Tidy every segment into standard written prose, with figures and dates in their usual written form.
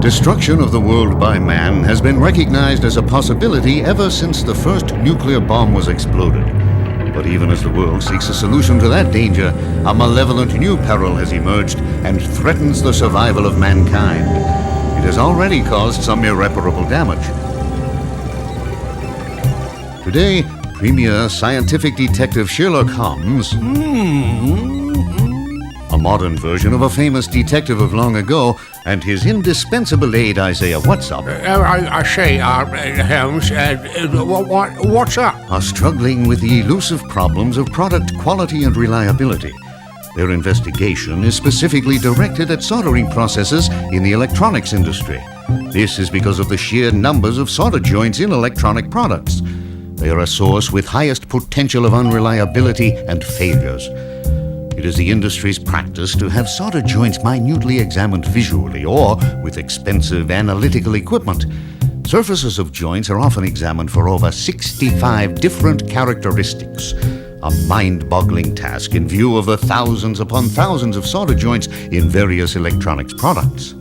Destruction of the world by man has been recognized as a possibility ever since the first nuclear bomb was exploded. But even as the world seeks a solution to that danger, a malevolent new peril has emerged and threatens the survival of mankind. It has already caused some irreparable damage. Today, premier scientific detective Sheerluck Holmes, a modern version of a famous detective of long ago, and his indispensable aide Isaiah What's-Up, Holmes, what's up? are struggling with the elusive problems of product quality and reliability. Their investigation is specifically directed at soldering processes in the electronics industry. This is because of the sheer numbers of solder joints in electronic products. They are a source with highest potential of unreliability and failures. It is the industry's practice to have solder joints minutely examined visually or with expensive analytical equipment. Surfaces of joints are often examined for over 65 different characteristics, a mind-boggling task in view of the thousands upon thousands of solder joints in various electronics products.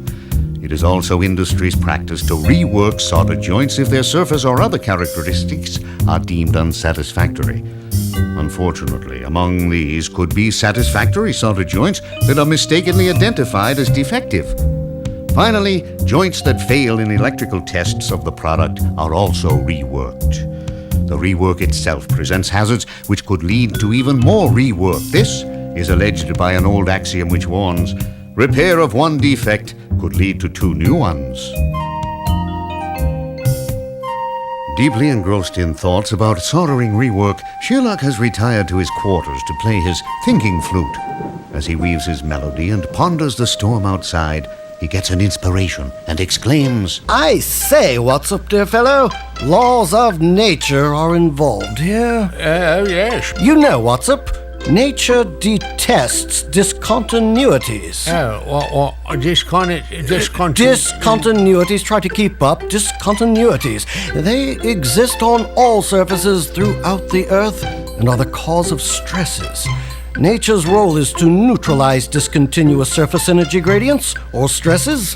It is also industry's practice to rework solder joints if their surface or other characteristics are deemed unsatisfactory. Unfortunately, among these could be satisfactory solder joints that are mistakenly identified as defective. Finally, joints that fail in electrical tests of the product are also reworked. The rework itself presents hazards which could lead to even more rework. This is alleged by an old axiom which warns, repair of one defect could lead to two new ones. Deeply engrossed in thoughts about soldering rework, Sheerluck has retired to his quarters to play his thinking flute. As he weaves his melody and ponders the storm outside, he gets an inspiration and exclaims, I say, what's up, dear fellow? Laws of nature are involved here. Yes. You know what's up. Nature detests discontinuities. Discontinuities try to keep up discontinuities. They exist on all surfaces throughout the Earth and are the cause of stresses. Nature's role is to neutralize discontinuous surface energy gradients or stresses.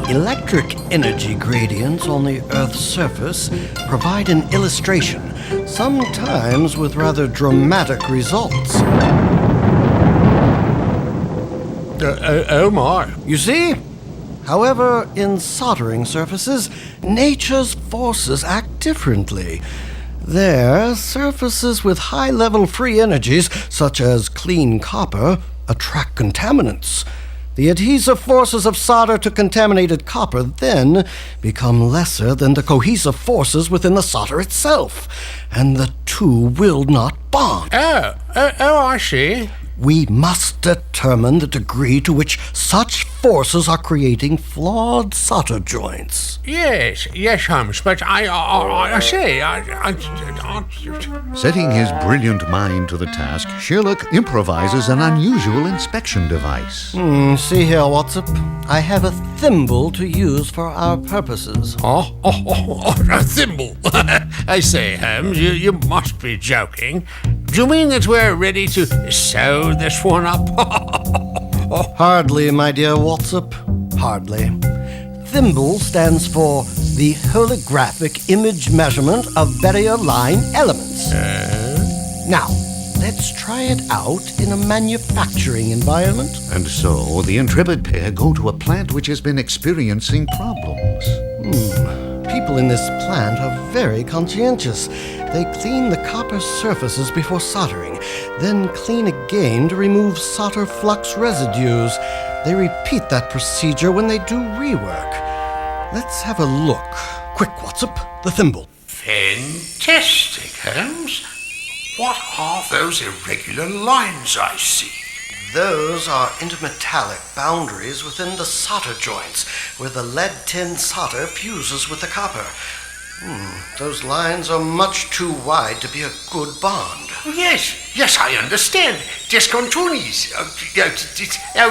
Electric energy gradients on the Earth's surface provide an illustration, sometimes with rather dramatic results. Oh my. You see? However, in soldering surfaces, nature's forces act differently. There, surfaces with high-level free energies, such as clean copper, attract contaminants. The adhesive forces of solder to contaminated copper then become lesser than the cohesive forces within the solder itself, and the two will not bond. I see. We must determine the degree to which such forces are creating flawed solder joints. Yes, Holmes, but I say. Setting his brilliant mind to the task, Sheerluck improvises an unusual inspection device. See here, What's-Up. I have a thimble to use for our purposes. A thimble. I say, Holmes, you must be joking. Do you mean that we're ready to sew this one up? Hardly, my dear What's-Up. Hardly. Thimble stands for the holographic image measurement of barrier line elements. Now, let's try it out in a manufacturing environment. And so, the intrepid pair go to a plant which has been experiencing problems. People in this plant are very conscientious. They clean the copper surfaces before soldering, then clean again to remove solder flux residues. They repeat that procedure when they do rework. Let's have a look. Quick, What's-Up, the thimble. Fantastic, Holmes. What are those irregular lines I see? Those are intermetallic boundaries within the solder joints, where the lead-tin solder fuses with the copper. Those lines are much too wide to be a good bond. Yes, I understand. Discontinuities. Oh,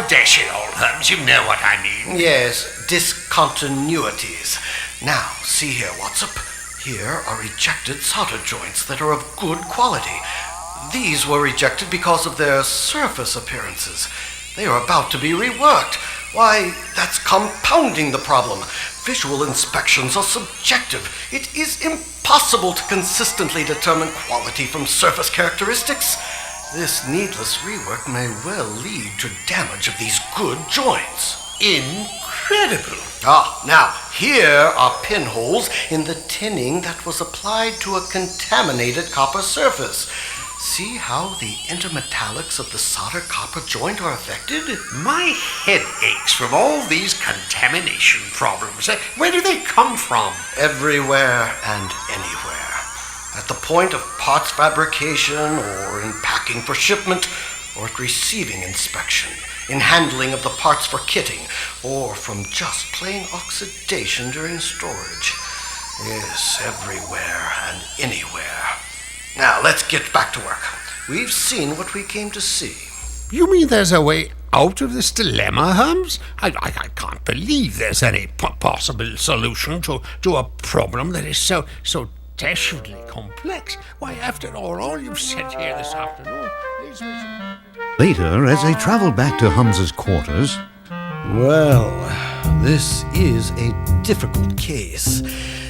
dash it all, Holmes, you know what I mean. Yes, discontinuities. Now, see here, What's-Up. Here are rejected solder joints that are of good quality. These were rejected because of their surface appearances. They are about to be reworked. Why, that's compounding the problem. Visual inspections are subjective. It is impossible to consistently determine quality from surface characteristics. This needless rework may well lead to damage of these good joints. Incredible. Now, here are pinholes in the tinning that was applied to a contaminated copper surface. See how the intermetallics of the solder copper joint are affected? My head aches from all these contamination problems. Where do they come from? Everywhere and anywhere. At the point of parts fabrication, or in packing for shipment, or at receiving inspection, in handling of the parts for kitting, or from just plain oxidation during storage. Yes, everywhere and anywhere. Now, let's get back to work. We've seen what we came to see. You mean there's a way out of this dilemma, Holmes? I can't believe there's any possible solution to a problem that is so dashingly complex. Why, after all you've said here this afternoon leaves me... Later, as they traveled back to Holmes's quarters, Well, this is a difficult case.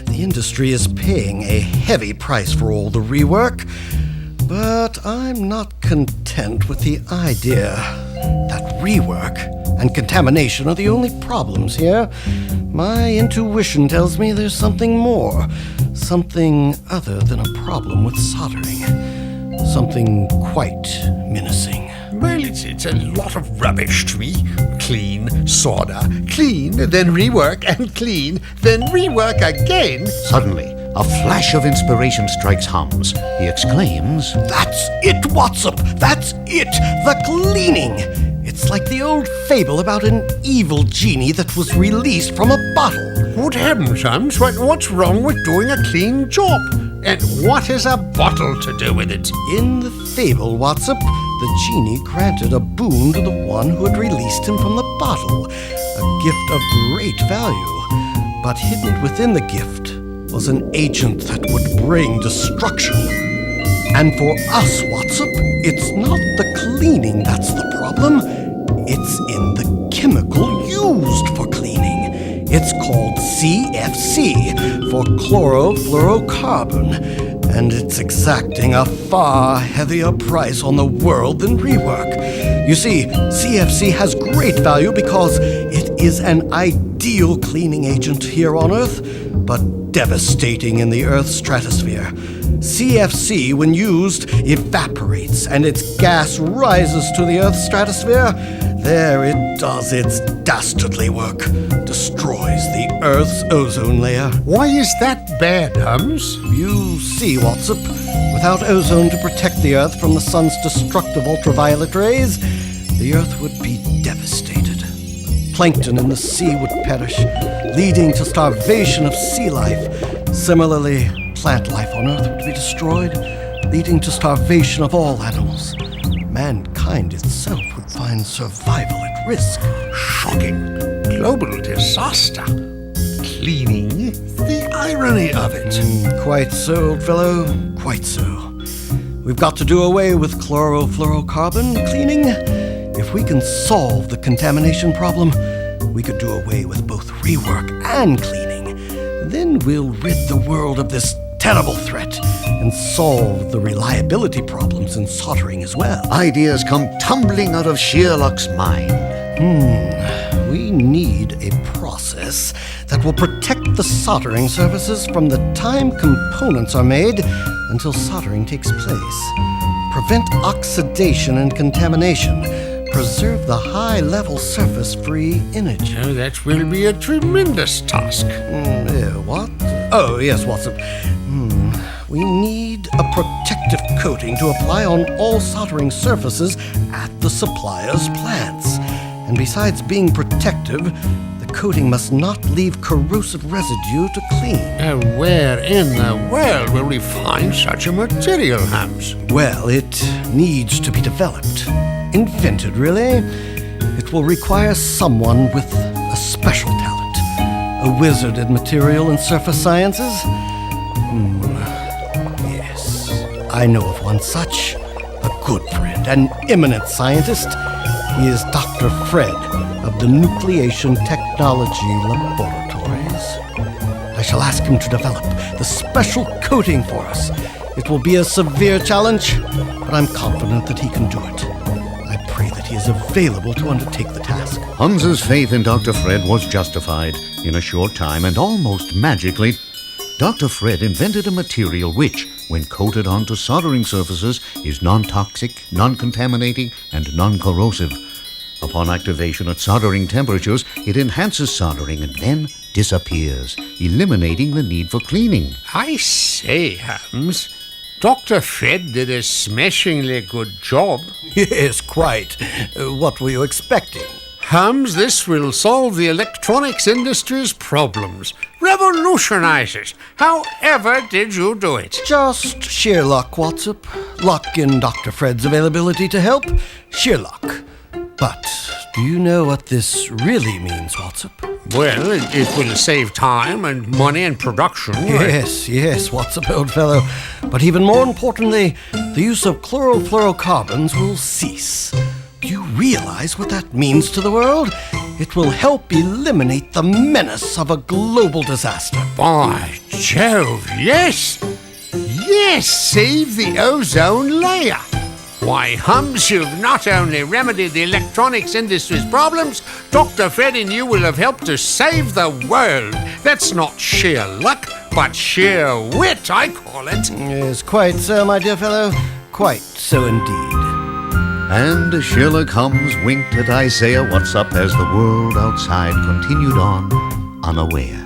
The industry is paying a heavy price for all the rework, but I'm not content with the idea that rework and contamination are the only problems here. My intuition tells me there's something more, something other than a problem with soldering, something quite menacing. Well, it's a lot of rubbish to me. Clean, solder, clean, then rework, and clean, then rework again. suddenly, a flash of inspiration strikes Holmes. He exclaims, That's it, Watson! That's it! The cleaning! It's like the old fable about an evil genie that was released from a bottle. Good heavens, Holmes, what's wrong with doing a clean job? And what has a bottle to do with it? In the fable, Watson, the genie granted a boon to the one who had released him from the bottle, a gift of great value. But hidden within the gift was an agent that would bring destruction. And for us, Watson, it's not the cleaning that's the problem. It's in the chemical used for cleaning. It's called CFC, for chlorofluorocarbon, and it's exacting a far heavier price on the world than rework. You see, CFC has great value because it is an ideal cleaning agent here on Earth, but devastating in the Earth's stratosphere. CFC, when used, evaporates, and its gas rises to the Earth's stratosphere. There it does its dastardly work, destroys the Earth's ozone layer. Why is that bad, Holmes? You see, Watson, without ozone to protect the Earth from the sun's destructive ultraviolet rays, the Earth would be devastated. Plankton in the sea would perish, leading to starvation of sea life. Similarly, plant life on Earth would be destroyed, leading to starvation of all animals. Mankind itself would find survival at risk. Shocking. Global disaster. Cleaning. The irony of it. Quite so, old fellow, quite so. We've got to do away with chlorofluorocarbon cleaning. If we can solve the contamination problem, we could do away with both rework and cleaning. Then we'll rid the world of this terrible threat and solve the reliability problems in soldering as well. ideas come tumbling out of Sheerluck's mind. We need a process that will protect the soldering surfaces from the time components are made until soldering takes place. Prevent oxidation and contamination. Preserve the high-level surface-free energy. Oh, that will be a tremendous task. What? Oh, yes, Watson. We need a protective coating to apply on all soldering surfaces at the supplier's plants. And besides being protective, the coating must not leave corrosive residue to clean. Where in the world will we find such a material, Holmes? Well, it needs to be developed. Invented, really. It will require someone with a special talent. A wizard in material and surface sciences. Yes, I know of one such. A good friend, an eminent scientist. He is Dr. Fred, of the Nucleation Technology Laboratories. I shall ask him to develop the special coating for us. It will be a severe challenge, but I'm confident that he can do it. I pray that he is available to undertake the task. Hans's faith in Dr. Fred was justified. In a short time and almost magically, Dr. Fred invented a material which, when coated onto soldering surfaces, is non-toxic, non-contaminating, and non-corrosive. Upon activation at soldering temperatures, it enhances soldering and then disappears, eliminating the need for cleaning. I say, Holmes, Dr. Fred did a smashingly good job. Yes, quite. What were you expecting? Holmes, this will solve the electronics industry's problems. Revolutionize it. However did you do it? Just sheer luck, Watsop. Luck in Dr. Fred's availability to help. Sheer luck. But do you know what this really means, Watsop? Well, it will save time and money and production. Yes, Watsop, old fellow. But even more importantly, the use of chlorofluorocarbons will cease. Do you realize what that means to the world? It will help eliminate the menace of a global disaster. By Jove, yes! Yes, save the ozone layer. Why, Holmes, you've not only remedied the electronics industry's problems, Dr. Fred and you will have helped to save the world. That's not sheer luck, but sheer wit, I call it. Yes, quite so, my dear fellow. Quite so indeed. And Sheerluck Holmes winked at Isaiah Watsop as the world outside continued on, unaware.